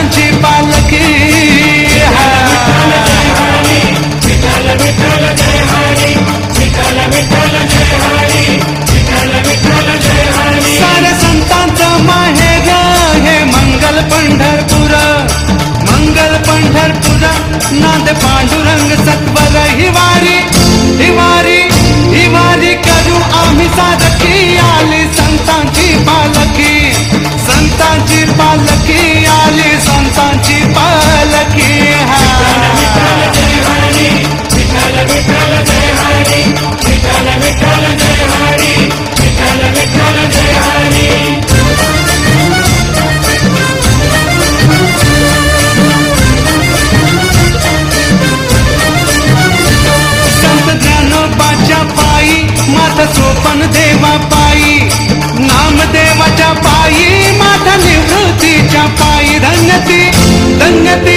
संतांची पालखी सारे संतांचं माहेर हे मंगल पंढरपूर नांद पांडुरंग सत्वर हिवारी करू आम्ही साधकी आली संतांची पालखी आली संतांची पालखी सोपन देवा पायी नामदेवाच्या पायी माता निवृत्तीच्या पायी धन्यती